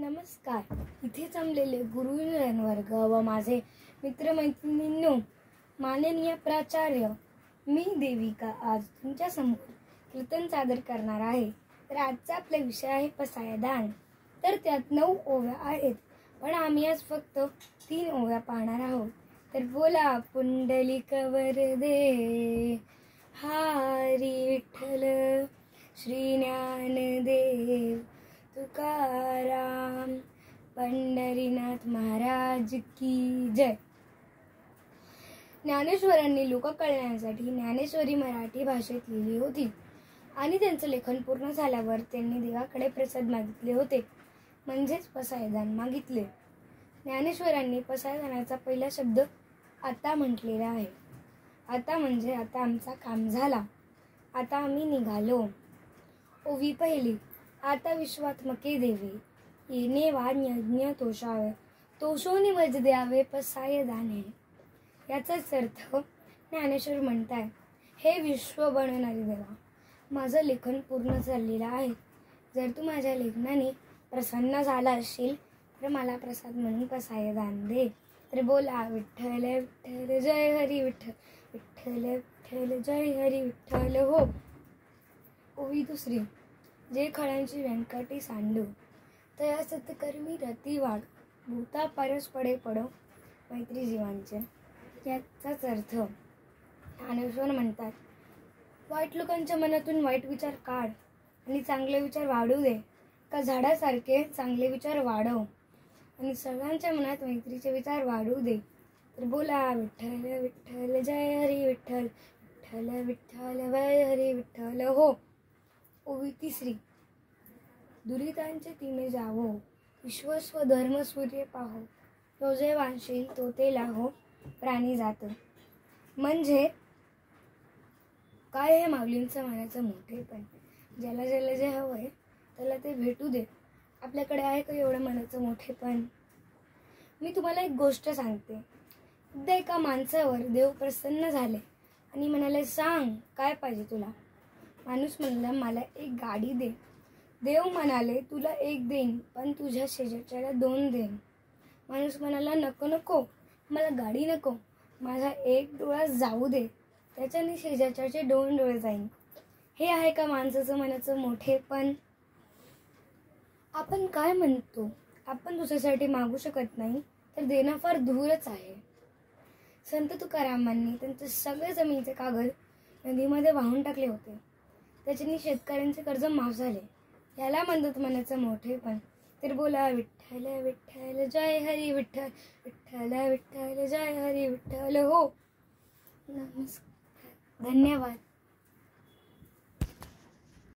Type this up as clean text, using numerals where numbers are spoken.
नमस्कार. इथे जमलेले गुरुजन वर्ग व माझे मित्रमैत्रिणींनो, माननीय प्राचार्य, मी देविका आज तुमच्या समोर कीर्तन सादर करणार आहे. तर आजचा आपला विषय आहे पसायदान. तर त्यात 9 ओव्या आहेत, पण आम्ही आज फक्त 3 ओव्या पाहणार आहोत. तर बोला पुंडलिक वरदे हरी विठ्ठल, श्री ज्ञानदेव तुकाराम, पंढरीनाथ महाराज की जय. ज्ञानेश्वरांनी लोककल्याणासाठी ज्ञानेश्वरी मराठी भाषेत लिहिली होती आणि त्यांचं लेखन पूर्ण झाल्यावर त्यांनी देवाकडे प्रसाद मागितले होते, म्हणजेच पसायदान मागितले. ज्ञानेश्वरांनी पसायदानाचा पहिला शब्द आता म्हटलेला आहे. आता म्हणजे आता आमचा काम झाला, आता आम्ही निघालो. ओवी पहिली. आता विश्वात्मके देवे, येणे वाण यज्ञ तोषावे, तोषो निवज द्यावे पसायदाने. याचाच अर्थ ज्ञानेश्वर म्हणताय, हे विश्व बनवणारे देवा, माझं लेखन पूर्ण झालेलं आहे. जर तू माझ्या लेखनाने प्रसन्न झाला असशील तर मला प्रसाद म्हणून पसायदान दे. तर बोला विठ्ठल विठ्ठल जय हरी विठ्ठल, विठ्ठल विठ्ठल जय हरी विठ्ठल हो. ओवी दुसरी. जे खळ्यांची व्यंकटी सांडू, तया सत्कर्मी रती वाढ, भूता परस पडे पडो मैत्री जीवांचे. याचाच अर्थ ज्ञानेश्वर म्हणतात, वाईट लोकांच्या मनातून वाईट विचार काढ आणि चांगले विचार वाढू दे. का झाडासारखे चांगले विचार वाढव आणि सगळ्यांच्या मनात मैत्रीचे विचार वाढू दे. तर बोला विठ्ठल विठ्ठल जय हरी विठ्ठल, विठ्ठल विठ्ठल जय हरी विठ्ठल हो. ओवी तिसरी. दुरितांचे तिने जावो, विश्वस्व धर्म सूर्य पाहो, तो जे वांशील तो ते लाहो, प्राणी जात. म्हणजे काय हे माऊलींचं मनाचं मोठेपण. ज्याला ज्याला जे हवंय त्याला ते भेटू दे. आपल्याकडे आहे का एवढं मनाचं मोठेपण? मी तुम्हाला एक गोष्ट सांगते. एकदा एका माणसावर देव प्रसन्न झाले आणि म्हणाले, सांग काय पाहिजे तुला. माणूस म्हणला, मला एक गाडी दे. देव म्हणाले, तुला 1 देईन, पण तुझ्या शेजारच्याला 2 देईन. माणूस म्हणाला, नको नको, मला गाडी नको, माझा 1 डोळा जाऊ दे, त्याच्याने शेजारच्याचे 2 डोळे जाईन. हे आहे का माणसाचं मनाचं मोठेपण? आपण काय म्हणतो, आपण दुसऱ्यासाठी मागू शकत नाही तर देणं फार दूरच आहे. संत तुकारामांनी त्यांचे सगळे जमिनीचे कागद नदीमध्ये वाहून टाकले होते, त्याच्याने शेतकऱ्यांचे कर्ज माफ झाले. याला म्हणतात मनाचं मोठेपण. तर बोला विठ्ठल विठ्ठल जय हरी विठ्ठल, विठ्ठल विठ्ठल जय हरी विठ्ठल हो. नमस्कार, धन्यवाद.